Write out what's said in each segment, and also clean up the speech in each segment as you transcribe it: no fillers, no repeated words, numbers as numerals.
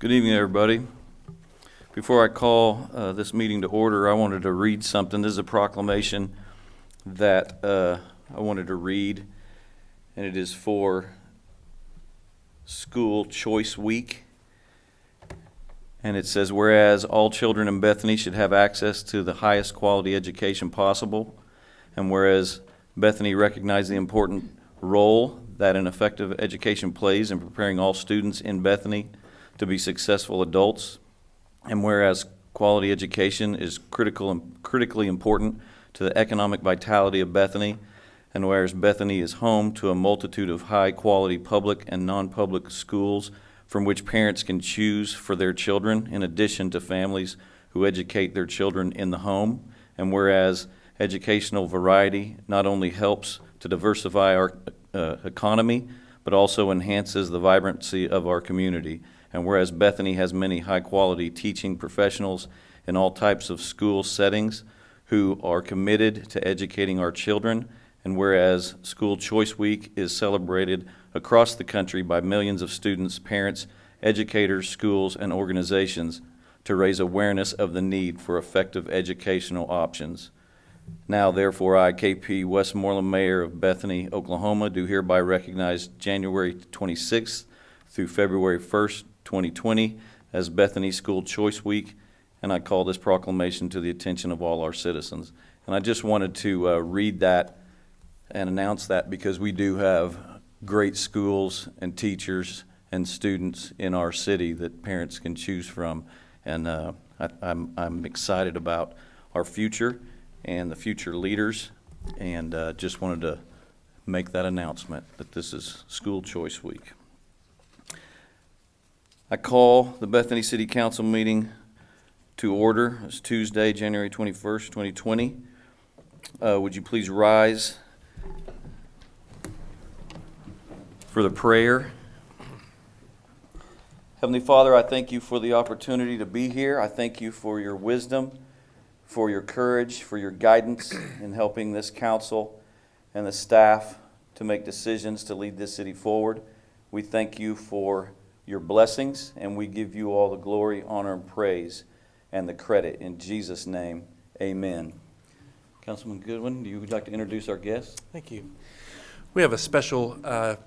Good evening, everybody. Before I call this meeting to order, I wanted to read something. This is a proclamation that I wanted to read, and it is for School Choice Week. And it says, whereas all children in Bethany should have access to the highest quality education possible, and whereas Bethany recognizes the important role that an effective education plays in preparing all students in Bethany to be successful adults, and whereas quality education is critically important to the economic vitality of Bethany, and whereas Bethany is home to a multitude of high-quality public and non-public schools from which parents can choose for their children, in addition to families who educate their children in the home, and whereas educational variety not only helps to diversify our economy, but also enhances the vibrancy of our community. And whereas Bethany has many high-quality teaching professionals in all types of school settings who are committed to educating our children, and whereas School Choice Week is celebrated across the country by millions of students, parents, educators, schools, and organizations to raise awareness of the need for effective educational options. Now, therefore, I, KP Westmoreland, Mayor of Bethany, Oklahoma, do hereby recognize January 26th through February 1st, 2020 as Bethany School Choice Week, and I call this proclamation to the attention of all our citizens. And I just wanted to read that and announce that because we do have great schools and teachers and students in our city that parents can choose from, and I'm excited about our future and the future leaders, and just wanted to make that announcement that this is School Choice Week. I call the Bethany City Council meeting to order. It's Tuesday, January 21st, 2020. Would you please rise for the prayer? Heavenly Father, I thank you for the opportunity to be here. I thank you for your wisdom, for your courage, for your guidance in helping this council and the staff to make decisions to lead this city forward. We thank you for your blessings, and we give you all the glory, honor, and praise, and the credit. In Jesus' name, amen. Councilman Goodwin, would you like to introduce our guests? Thank you. We have a special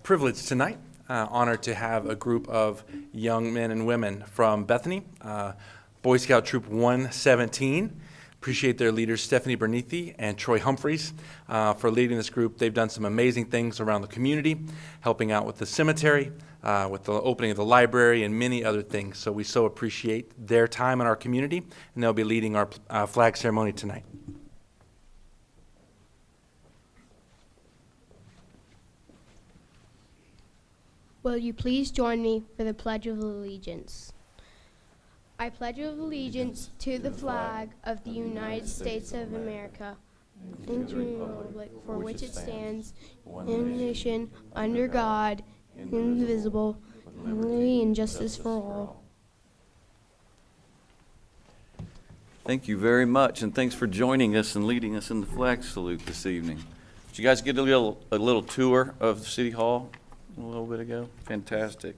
privilege tonight, honored to have a group of young men and women from Bethany, Boy Scout Troop 117. Appreciate their leaders, Stephanie Bernithi and Troy Humphreys, for leading this group. They've done some amazing things around the community, helping out with the cemetery, with the opening of the library, and many other things. So we so appreciate their time in our community, and they'll be leading our flag ceremony tonight. Will you please join me for the Pledge of Allegiance? I pledge allegiance to the flag of the United States of America and to the republic for which it stands, one nation, under God, indivisible, with liberty and justice for all. Thank you very much, and thanks for joining us and leading us in the flag salute this evening. Did you guys get a little tour of City Hall a little bit ago? Fantastic.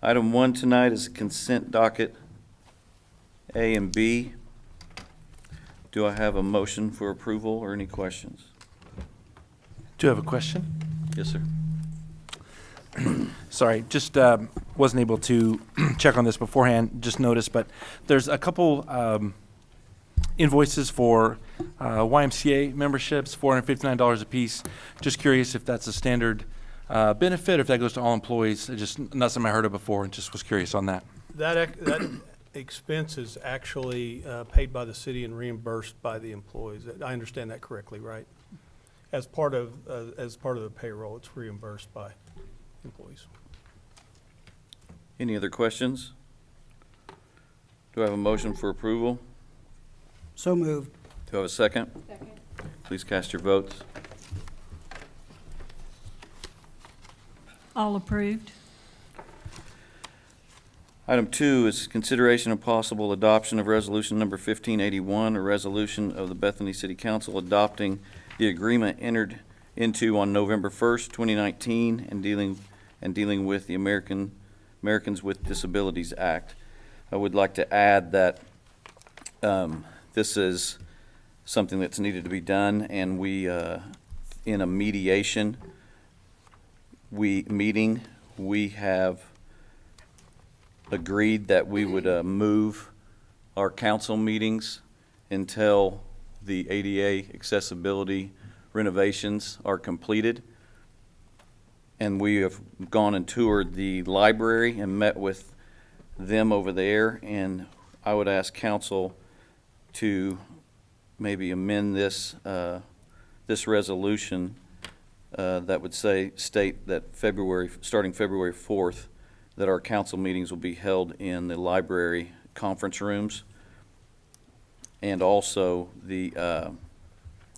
Item 1 tonight is consent docket A and B. Do I have a motion for approval or any questions? Do you have a question? Yes, sir. Sorry, just wasn't able to check on this beforehand, just noticed, but there's a couple invoices for YMCA memberships, $459 a piece. Just curious if that's a standard benefit or if that goes to all employees. Just not something I heard of before, and just was curious on that. That expense is actually paid by the city and reimbursed by the employees. I understand that correctly, right? As part of the payroll, it's reimbursed by employees. Any other questions? Do I have a motion for approval? So moved. Do I have a second? Second. Please cast your votes. All approved. Item 2 is consideration of possible adoption of resolution number 1581, a resolution of the Bethany City Council adopting the agreement entered into on November 1st, 2019, and dealing and dealing with the Americans with Disabilities Act. I would like to add that this is something that's needed to be done, and we, in a mediation meeting, we have agreed that we would move our council meetings until the ADA accessibility renovations are completed. And we have gone and toured the library and met with them over there, and I would ask council to maybe amend this resolution that would state that starting February 4th, that our council meetings will be held in the library conference rooms. And also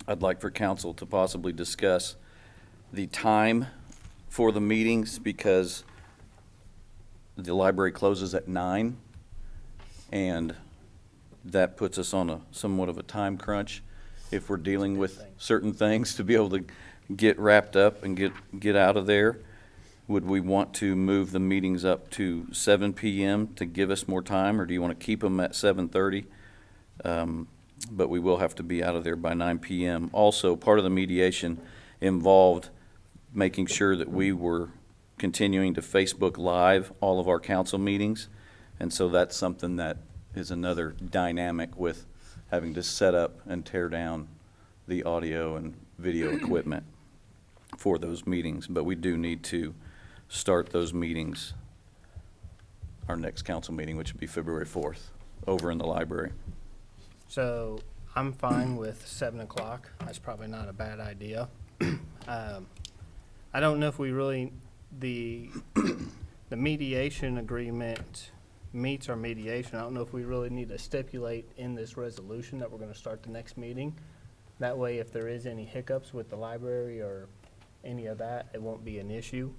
I'd like for council to possibly discuss the time for the meetings, because the library closes at 9, and that puts us on somewhat of a time crunch if we're dealing with certain things to be able to get wrapped up and get out of there. Would we want to move the meetings up to 7 p.m. to give us more time, or do you want to keep them at 7:30? But we will have to be out of there by 9 p.m. Also, part of the mediation involved making sure that we were continuing to Facebook Live all of our council meetings. And so that's something that is another dynamic with having to set up and tear down the audio and video equipment for those meetings. But we do need to start those meetings, our next council meeting, which would be February 4th, over in the library. So I'm fine with 7 o'clock. That's probably not a bad idea. I don't know if we really, the mediation agreement meets our mediation. I don't know if we really need to stipulate in this resolution that we're going to start the next meeting. That way, if there is any hiccups with the library or any of that, it won't be an issue.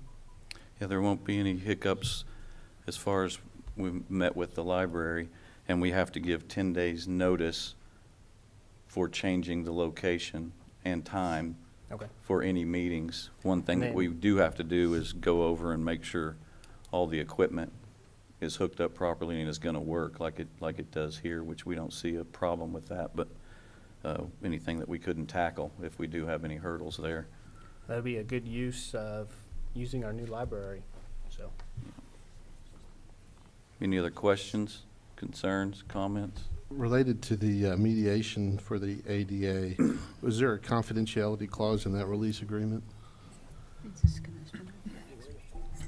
Yeah, there won't be any hiccups as far as we met with the library, and we have to give 10 days notice for changing the location and time Okay. for any meetings. One thing that we do have to do is go over and make sure all the equipment is hooked up properly and is going to work like it does here, which we don't see a problem with that, but anything that we couldn't tackle if we do have any hurdles there. That'd be a good use of using our new library. So Any other questions, concerns, comments? Related to the mediation for the ADA, was there a confidentiality clause in that release agreement?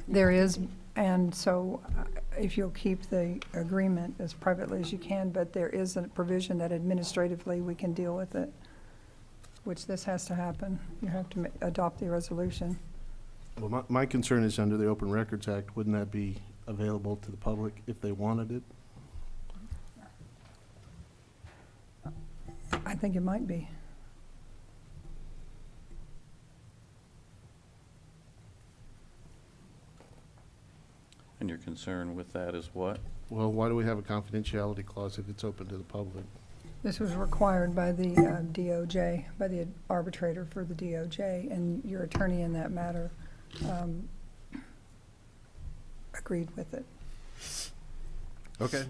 There is, and so if you'll keep the agreement as privately as you can, but there is a provision that administratively we can deal with it, which this has to happen. You have to adopt the resolution. Well, my concern is under the Open Records Act, wouldn't that be available to the public if they wanted it? I think it might be. And your concern with that is what? Well, why do we have a confidentiality clause if it's open to the public? This was required by the DOJ, by the arbitrator for the DOJ, and your attorney in that matter agreed with it. Okay.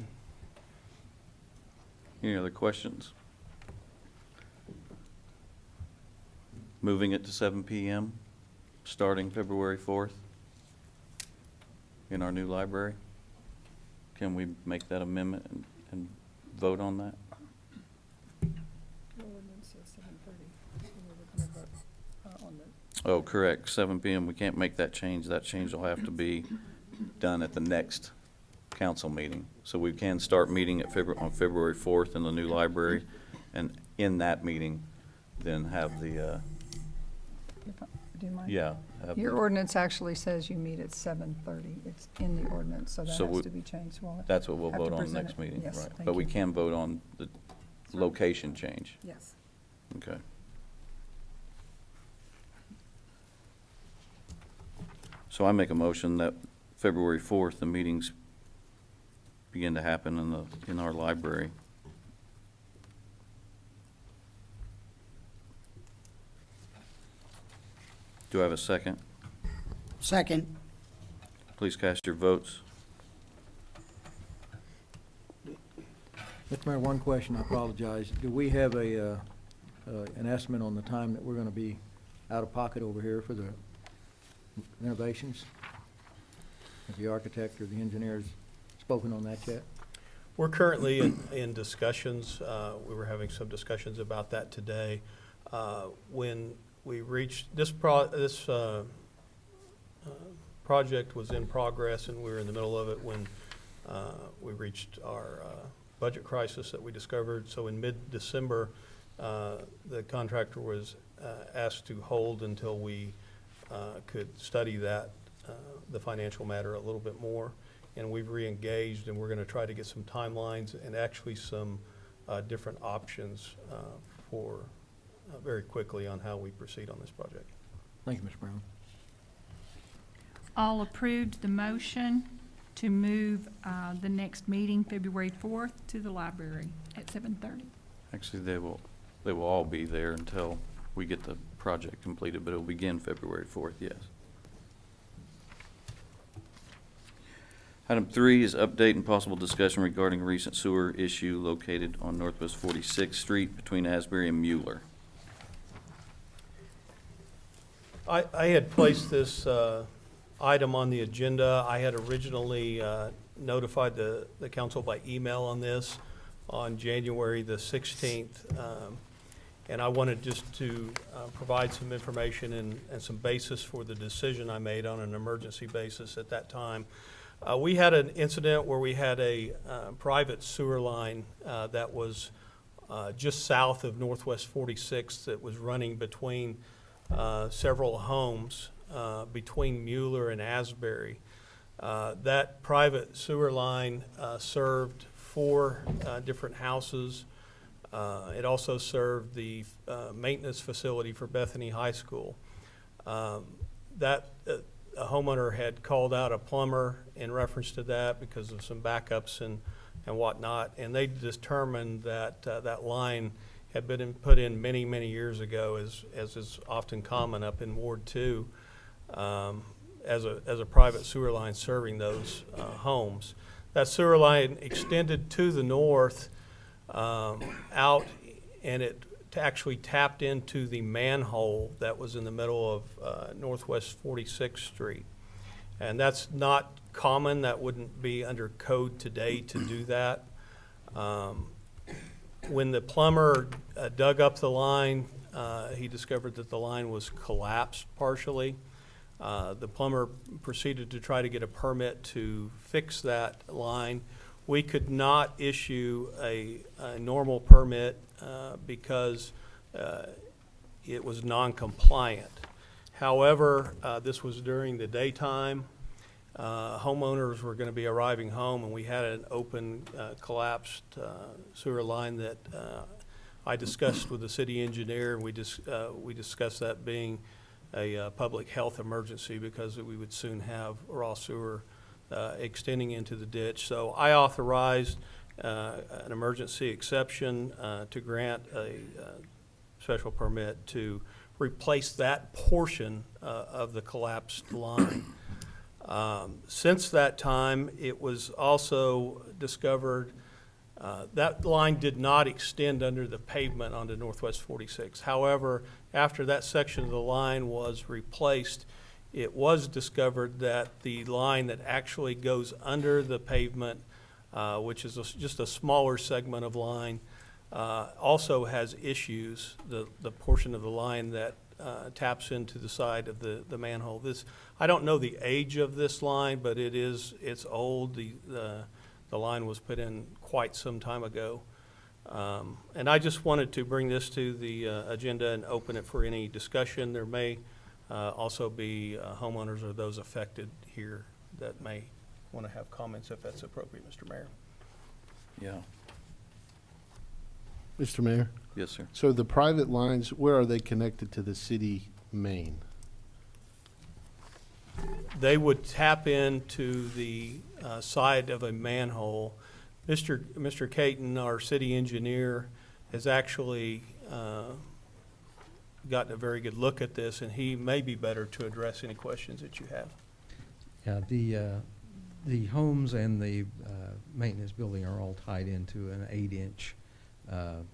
Any other questions? Moving it to 7 p.m., starting February 4th in our new library? Can we make that amendment and vote on that? Oh, correct, 7 p.m. We can't make that change. That change will have to be done at the next council meeting. So we can start meeting at on February 4th in the new library, and in that meeting, then have the, Do you mind? yeah. have Your the- ordinance actually says you meet at 7:30. It's in the ordinance, so that So has to be changed. Well, That's what we'll have to vote on present next it. meeting, Yes, right? thank But we you. can vote on the location change. Yes. Okay. So I make a motion that February 4th, the meetings begin to happen in our library. Do I have a second? Second. Please cast your votes. Mr. Mayor, one question, I apologize. Do we have an estimate on the time that we're gonna be out of pocket over here for the renovations? Has the architect or the engineers spoken on that yet? We're currently in discussions. We were having some discussions about that today. When we reached, this project was in progress, and we were in the middle of it when we reached our budget crisis that we discovered. So in mid-December, the contractor was asked to hold until we could study that, the financial matter a little bit more. And we've re-engaged, and we're going to try to get some timelines and actually some different options for very quickly on how we proceed on this project. Thank you, Mr. Brown. All approved the motion to move the next meeting, February 4th, to the library at 7:30. Actually, they will all be there until we get the project completed, but it'll begin February 4th, yes. Item 3 is update and possible discussion regarding recent sewer issue located on Northwest 46th Street between Asbury and Mueller. I had placed this item on the agenda. I had originally notified the council by email on this on January the 16th. And I wanted just to provide some information and some basis for the decision I made on an emergency basis at that time. We had an incident where we had a private sewer line that was just south of Northwest 46th that was running between several homes between Mueller and Asbury. That private sewer line served 4 different houses. It also served the maintenance facility for Bethany High School. A homeowner had called out a plumber in reference to that because of some backups and whatnot, and they determined that that line had been put in many, many years ago, as is often common up in Ward 2, as a private sewer line serving those homes. That sewer line extended to the north out, and it actually tapped into the manhole that was in the middle of Northwest 46th Street. And that's not common. That wouldn't be under code today to do that. When the plumber dug up the line, he discovered that the line was collapsed partially. The plumber proceeded to try to get a permit to fix that line. We could not issue a normal permit because it was non-compliant. However, this was during the daytime. Homeowners were going to be arriving home, and we had an open, collapsed sewer line that I discussed with the city engineer, and we discussed that being a public health emergency because we would soon have raw sewer extending into the ditch. So I authorized an emergency exception to grant a special permit to replace that portion of the collapsed line. Since that time, it was also discovered that line did not extend under the pavement onto Northwest 46. However, after that section of the line was replaced, it was discovered that the line that actually goes under the pavement, which is just a smaller segment of line, also has issues. The portion of the line that taps into the side of the manhole. I don't know the age of this line, but it's old. The line was put in quite some time ago. And I just wanted to bring this to the agenda and open it for any discussion. There may also be homeowners or those affected here that may want to have comments if that's appropriate, Mr. Mayor. Yeah. Mr. Mayor, Yes, sir. so the private lines, where are they connected to the city main? They would tap into the side of a manhole. Mr. Caton, our city engineer, has actually gotten a very good look at this, and he may be better to address any questions that you have. Yeah, the homes and the maintenance building are all tied into an 8-inch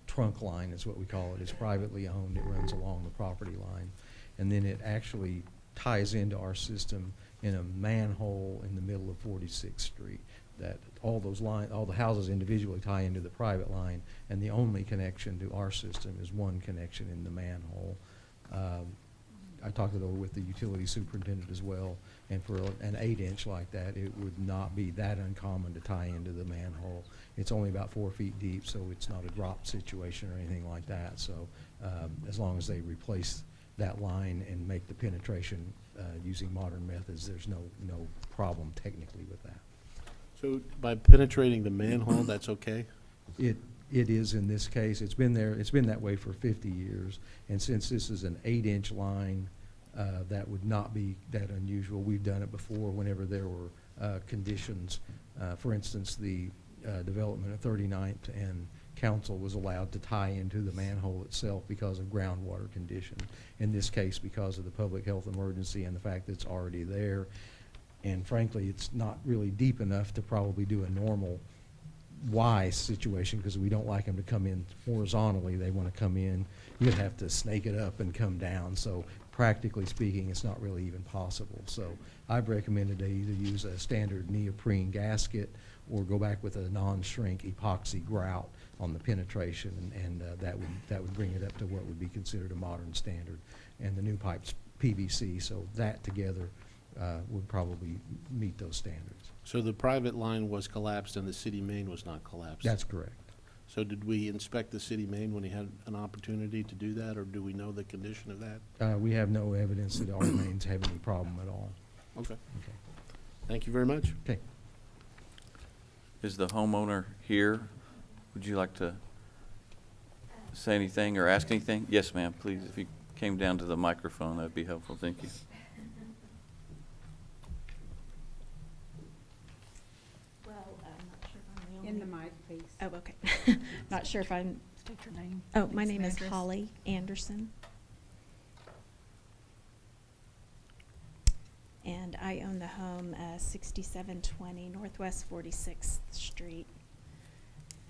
trunk line, is what we call it. It's privately owned. It runs along the property line. And then it actually ties into our system in a manhole in the middle of 46th Street. That all the houses individually tie into the private line, and the only connection to our system is one connection in the manhole. I talked it over with the utility superintendent as well, and for an 8-inch like that, it would not be that uncommon to tie into the manhole. It's only about 4 feet deep, so it's not a drop situation or anything like that. So as long as they replace that line and make the penetration using modern methods, there's no problem technically with that. So by penetrating the manhole, that's okay? It is in this case. It's been that way for 50 years. And since this is an 8-inch line, that would not be that unusual. We've done it before whenever there were conditions. For instance, the development of 39th and Council was allowed to tie into the manhole itself because of groundwater condition. In this case, because of the public health emergency and the fact that it's already there. And frankly, it's not really deep enough to probably do a normal Y situation, because we don't like them to come in horizontally. They want to come in, you'd have to snake it up and come down. So practically speaking, it's not really even possible. So I've recommended they either use a standard neoprene gasket or go back with a non-shrink epoxy grout on the penetration, and that would bring it up to what would be considered a modern standard. And the new pipe's PVC, so that together would probably meet those standards. So the private line was collapsed and the city main was not collapsed? That's correct. So did we inspect the city main when he had an opportunity to do that, or do we know the condition of that? We have no evidence that our mains have any problem at all. Okay. Okay. Thank you very much. Okay. Is the homeowner here? Would you like to say anything or ask anything? Yes, ma'am, please. If you came down to the microphone, that'd be helpful. Thank you. Well, I'm not sure if I'm the In only. the mic, please. Oh, okay. Not sure if I'm, State your name. oh, my please, name and is address. Holly Anderson. And I own the home, 6720 Northwest 46th Street.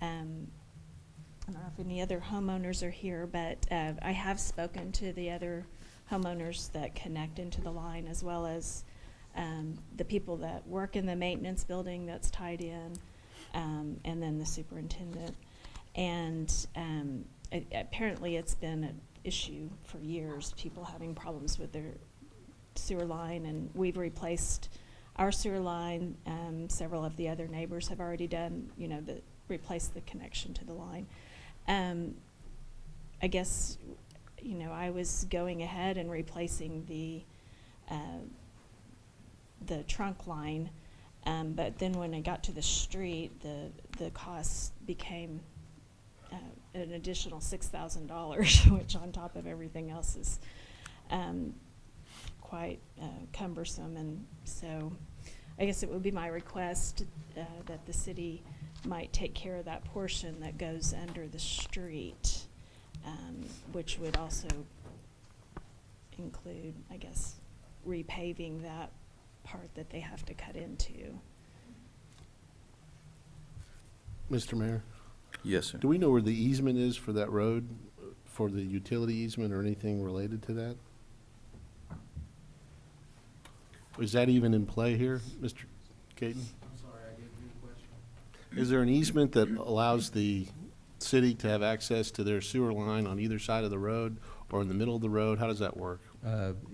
I don't know if any other homeowners are here, but I have spoken to the other homeowners that connect into the line, as well as the people that work in the maintenance building that's tied in, and then the superintendent. And apparently it's been an issue for years, people having problems with their sewer line, and we've replaced our sewer line. Several of the other neighbors have already done, replaced the connection to the line. I guess, I was going ahead and replacing the trunk line, but then when I got to the street, the cost became an additional $6,000, which on top of everything else is quite cumbersome. And so I guess it would be my request that the city might take care of that portion that goes under the street, which would also include, I guess, repaving that part that they have to cut into. Mr. Mayor, Yes, sir. do we know where the easement is for that road, for the utility easement or anything related to that? Is that even in play here, Mr. Caton? I'm sorry, I didn't hear the question. Is there an easement that allows the city to have access to their sewer line on either side of the road or in the middle of the road? How does that work?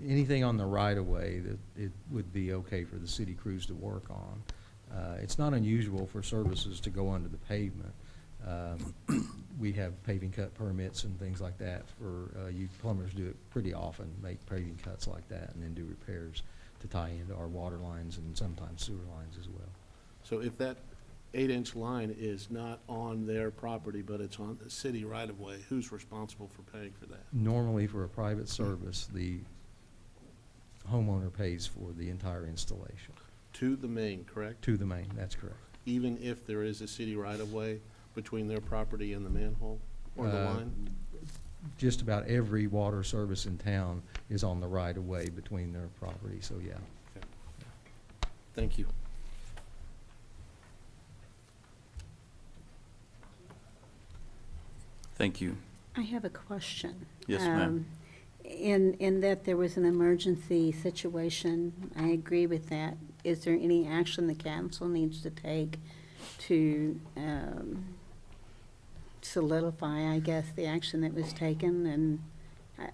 Anything on the right-of-way, that it would be okay for the city crews to work on. It's not unusual for services to go under the pavement. We have paving cut permits and things like that for, you plumbers do it pretty often, make paving cuts like that and then do repairs to tie into our water lines and sometimes sewer lines as well. So if that 8-inch line is not on their property, but it's on the city right-of-way, who's responsible for paying for that? Normally, for a private service, the homeowner pays for the entire installation. To the main, correct? To the main, that's correct. Even if there is a city right-of-way between their property and the manhole or the line? Just about every water service in town is on the right-of-way between their property, so yeah. Thank you. Thank you. I have a question. Yes, ma'am. In that there was an emergency situation, I agree with that. Is there any action the council needs to take to solidify, I guess, the action that was taken? And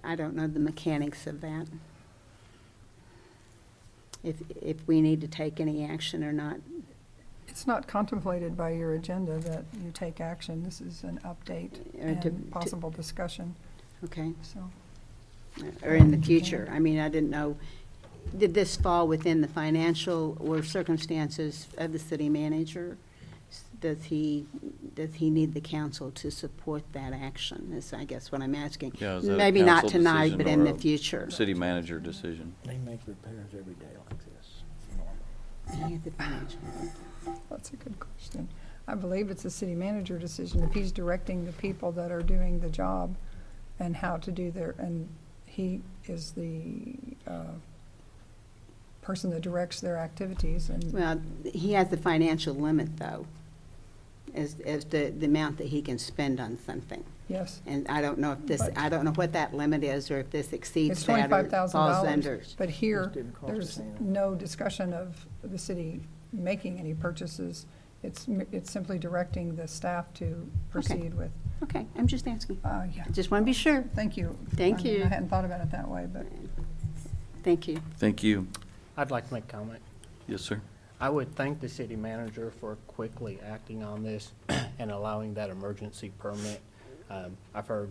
I don't know the mechanics of that. If we need to take any action or not. It's not contemplated by your agenda that you take action. This is an update and possible discussion, Okay. so. Or in the future. I mean, I didn't know, did this fall within the financial or circumstances of the city manager? Does he need the council to support that action, is I guess what I'm asking. Yeah, is that a Maybe not council tonight, decision but in or the a future. City manager decision. They make repairs every day like this. The financial. That's a good question. I believe it's a city manager decision. If he's directing the people that are doing the job and how to do their, and he is the person that directs their activities and. Well, he has the financial limit, though, as the amount that he can spend on something. Yes. And I don't know if this, But- I don't know what that limit is, or if this exceeds It's that or falls $25,000. under. But here, This didn't cost there's us anything. no discussion of the city making any purchases. It's simply directing the staff to proceed with. Okay, I'm just asking. Yeah. I just want to be sure. Thank you. Thank I mean, you. I hadn't thought about it that way, but. Thank you. Thank you. I'd like to make a comment. Yes, sir. I would thank the city manager for quickly acting on this and allowing that emergency permit. I've heard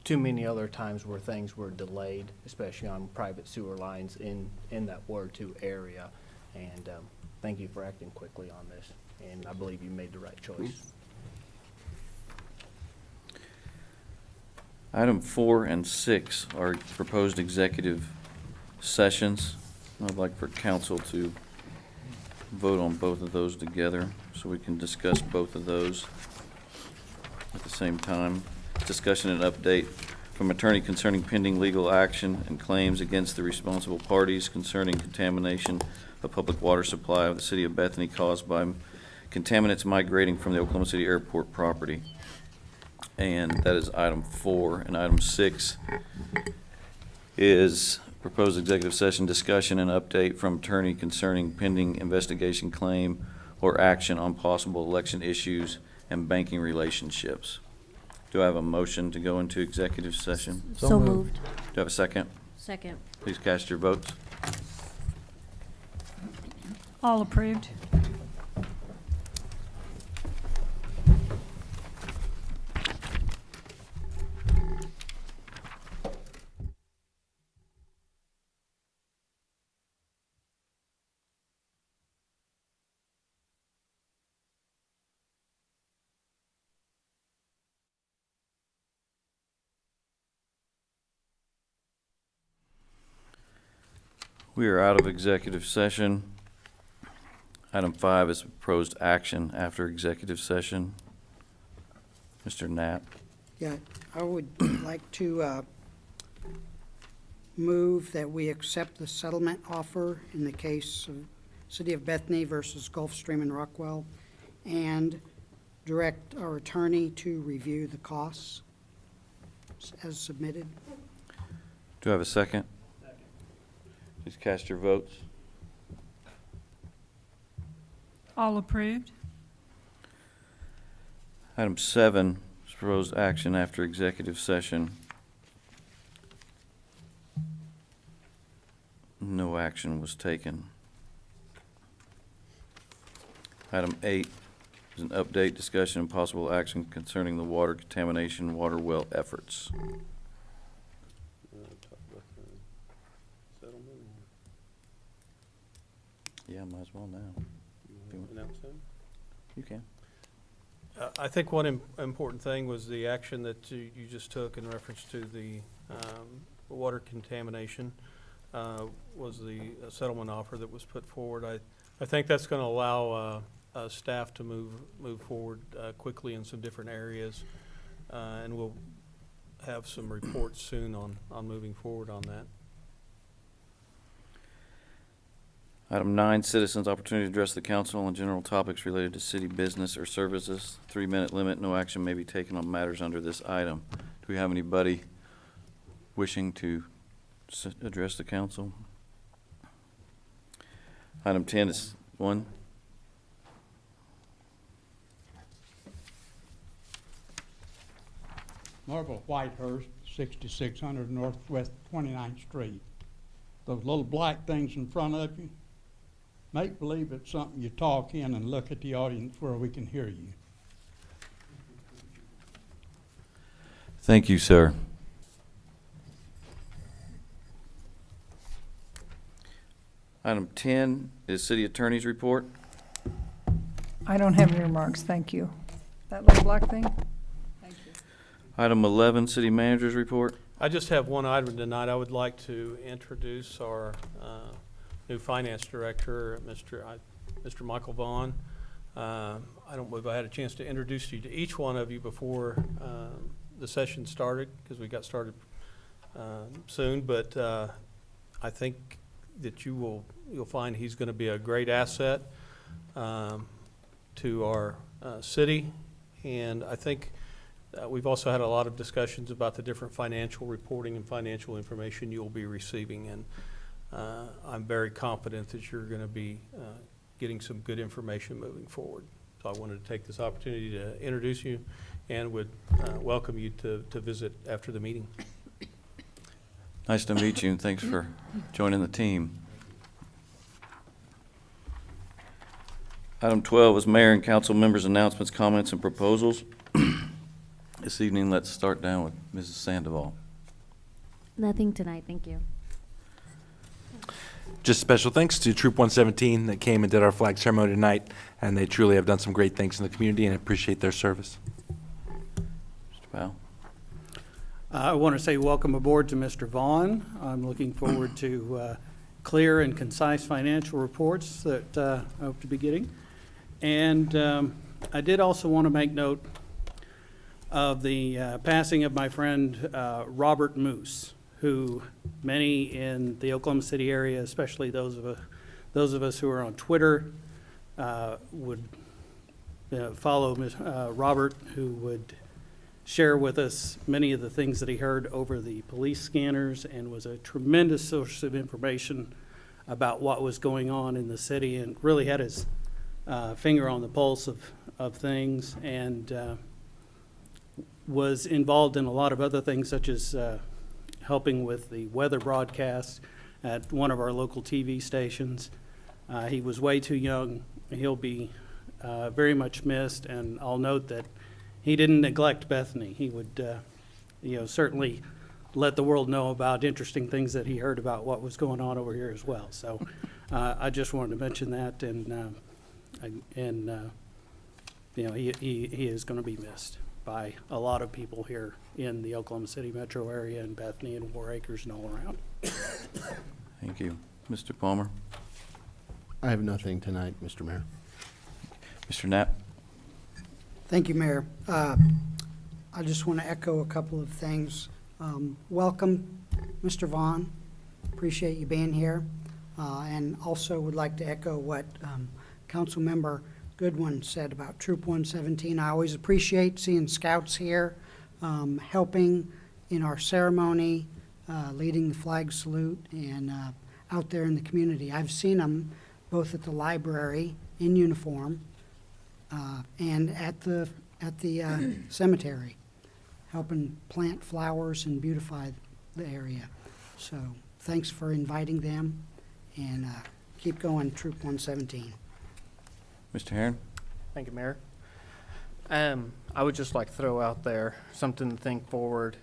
too many other times where things were delayed, especially on private sewer lines in that Ward 2 area. And thank you for acting quickly on this, and I believe you made the right choice. Item 4 and 6 are proposed executive sessions. I'd like for council to vote on both of those together so we can discuss both of those at the same time. Discussion and update from attorney concerning pending legal action and claims against the responsible parties concerning contamination of public water supply of the city of Bethany caused by contaminants migrating from the Oklahoma City Airport property. And that is item 4. And item 6 is proposed executive session discussion and update from attorney concerning pending investigation, claim, or action on possible election issues and banking relationships. Do I have a motion to go into executive session? So moved. Do I have a second? Second. Please cast your votes. All approved? We are out of executive session. Item 5 is proposed action after executive session. Mr. Knapp. Yeah, I would like to move that we accept the settlement offer in the case of City of Bethany versus Gulfstream and Rockwell, and direct our attorney to review the costs as submitted. Do I have a second? Please cast your votes. All approved? Item 7 is proposed action after executive session. No action was taken. Item 8 is an update, discussion, and possible action concerning the water contamination water well efforts. Yeah, might as well now. You can. I think one important thing was the action that you just took in reference to the water contamination, was the settlement offer that was put forward. I think that's going to allow staff to move forward quickly in some different areas, and we'll have some reports soon on moving forward on that. Item 9, citizens' opportunity to address the council on general topics related to city business or services. 3-minute limit, no action may be taken on matters under this item. Do we have anybody wishing to address the council? Item 10 is 1. Marble Whitehurst, 6600 Northwest 29th Street. Those little black things in front of you, make believe it's something you talk in and look at the audience where we can hear you. Thank you, sir. Item 10 is city attorney's report. I don't have any remarks, thank you. That little black thing? Thank you. Item 11, city manager's report. I just have one item tonight. I would like to introduce our new finance director, Mr. Michael Vaughn. I don't believe I had a chance to introduce you to each one of you before the session started, because we got started soon, but I think that you'll find he's going to be a great asset to our city, and I think we've also had a lot of discussions about the different financial reporting and financial information you'll be receiving, and I'm very confident that you're going to be getting some good information moving forward. So I wanted to take this opportunity to introduce you and would welcome you to visit after the meeting. Nice to meet you, and thanks for joining the team. Item 12 is mayor and council members' announcements, comments, and proposals. This evening, let's start down with Mrs. Sandoval. Nothing tonight, thank you. Just special thanks to Troop 117 that came and did our flag ceremony tonight, and they truly have done some great things in the community, and I appreciate their service. Mr. Powell. I want to say welcome aboard to Mr. Vaughn. I'm looking forward to clear and concise financial reports that I hope to be getting. And I did also want to make note of the passing of my friend Robert Moose, who many in the Oklahoma City area, especially those of us who are on Twitter, would follow Robert, who would share with us many of the things that he heard over the police scanners, and was a tremendous source of information about what was going on in the city, and really had his finger on the pulse of things, and was involved in a lot of other things, such as helping with the weather broadcast at one of our local TV stations. He was way too young. He'll be very much missed, and I'll note that he didn't neglect Bethany. He would, certainly let the world know about interesting things that he heard about what was going on over here as well. So I just wanted to mention that, and he is going to be missed by a lot of people here in the Oklahoma City metro area, and Bethany and War Acres and all around. Thank you. Mr. Palmer. I have nothing tonight, Mr. Mayor. Mr. Knapp. Thank you, Mayor. I just want to echo a couple of things. Welcome, Mr. Vaughn. Appreciate you being here. And also would like to echo what Councilmember Goodwin said about Troop 117. I always appreciate seeing scouts here, helping in our ceremony, leading the flag salute, and out there in the community. I've seen them both at the library in uniform and at the cemetery, helping plant flowers and beautify the area. So thanks for inviting them, and keep going, Troop 117. Mr. Herron. Thank you, Mayor. I would just like to throw out there something to think forward.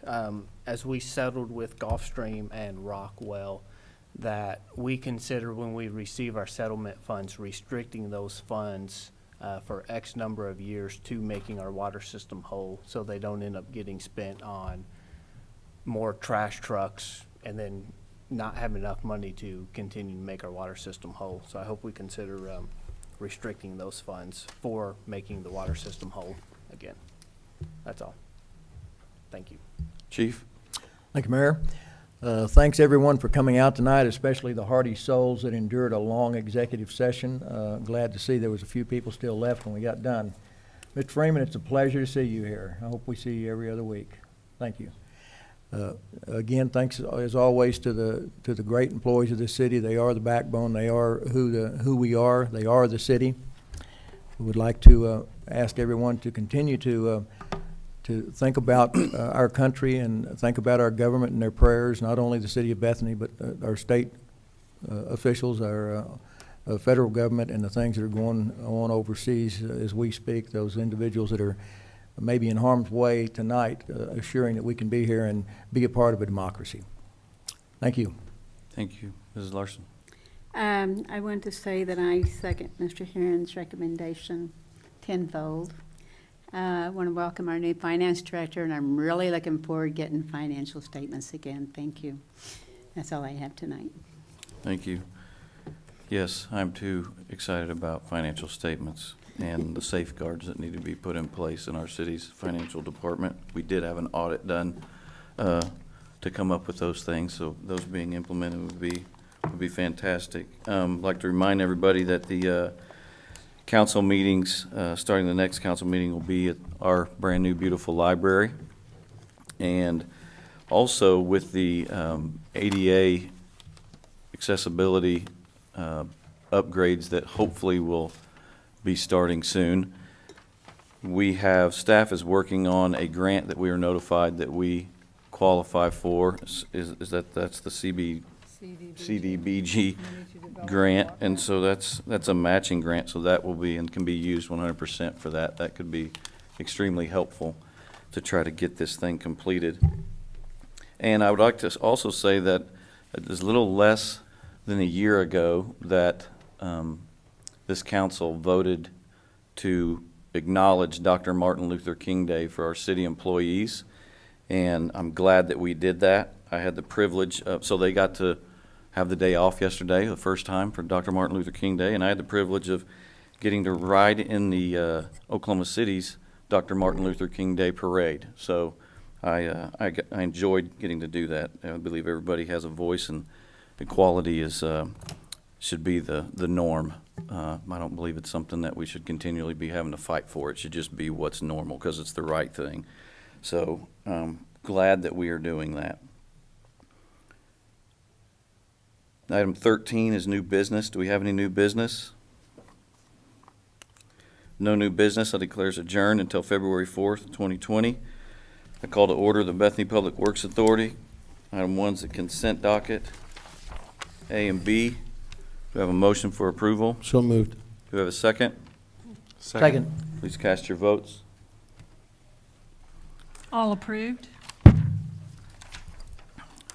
As we settled with Gulfstream and Rockwell, that we consider when we receive our settlement funds, restricting those funds for X number of years to making our water system whole, so they don't end up getting spent on more trash trucks and then not have enough money to continue to make our water system whole. So I hope we consider restricting those funds for making the water system whole again. That's all. Thank you. Chief. Thank you, Mayor. Thanks, everyone, for coming out tonight, especially the hardy souls that endured a long executive session. Glad to see there was a few people still left when we got done. Mr. Freeman, it's a pleasure to see you here. I hope we see you every other week. Thank you. Again, thanks as always to the great employees of this city. They are the backbone. They are who we are. They are the city. We would like to ask everyone to continue to think about our country and think about our government in their prayers, not only the city of Bethany, but our state officials, our federal government, and the things that are going on overseas as we speak, those individuals that are maybe in harm's way tonight, assuring that we can be here and be a part of a democracy. Thank you. Thank you. Mrs. Larson. I want to say that I second Mr. Heron's recommendation tenfold. I want to welcome our new finance director, and I'm really looking forward to getting financial statements again. Thank you. That's all I have tonight. Thank you. Yes, I'm too excited about financial statements and the safeguards that need to be put in place in our city's financial department. We did have an audit done to come up with those things, so those being implemented would be fantastic. I'd like to remind everybody that the council meetings, starting the next council meeting, will be at our brand new beautiful library. And also with the ADA accessibility upgrades that hopefully will be starting soon, staff is working on a grant that we are notified that we qualify for. That's the CDBG grant, and so that's a matching grant, so that will be and can be used 100% for that. That could be extremely helpful to try to get this thing completed. And I would like to also say that it is a little less than a year ago that this council voted to acknowledge Dr. Martin Luther King Day for our city employees, and I'm glad that we did that. I had the privilege so they got to have the day off yesterday, the first time for Dr. Martin Luther King Day, and I had the privilege of getting to ride in the Oklahoma City's Dr. Martin Luther King Day parade. So I enjoyed getting to do that. I believe everybody has a voice, and equality should be the norm. I don't believe it's something that we should continually be having to fight for. It should just be what's normal because it's the right thing. So glad that we are doing that. Item 13 is new business. Do we have any new business? No new business. I declare us adjourned until February 4th, 2020. I call to order the Bethany Public Works Authority. Item 1 is the consent docket, A and B. Do we have a motion for approval? So moved. Do we have a second? Second. Please cast your votes. All approved.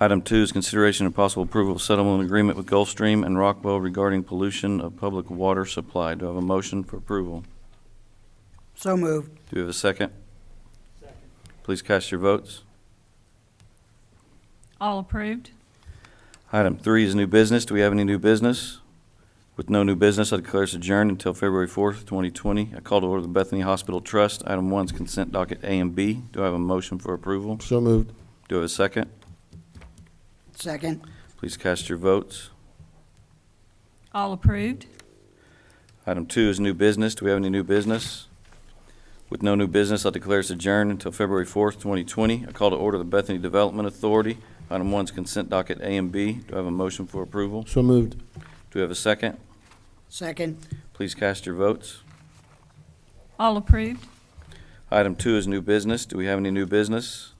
Item 2 is consideration and possible approval of settlement agreement with Gulfstream and Rockwell regarding pollution of public water supply. Do I have a motion for approval? So moved. Do we have a second? Second. Please cast your votes. All approved. Item 3 is new business. Do we have any new business? With no new business, I declare us adjourned until February 4th, 2020. I call to order the Bethany Hospital Trust. Item 1 is consent docket A and B. Do I have a motion for approval? So moved. Do I have a second? Second. Please cast your votes. All approved. Item 2 is new business. Do we have any new business? With no new business, I declare us adjourned until February 4th, 2020. I call to order the Bethany Development Authority. Item 1 is consent docket A and B. Do I have a motion for approval? So moved. Do we have a second? Second. Please cast your votes. All approved. Item 2 is new business. Do we have any new business?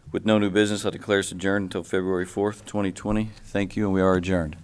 With no new business, I declare us adjourned until February 4th, 2020. Thank you, and we are adjourned.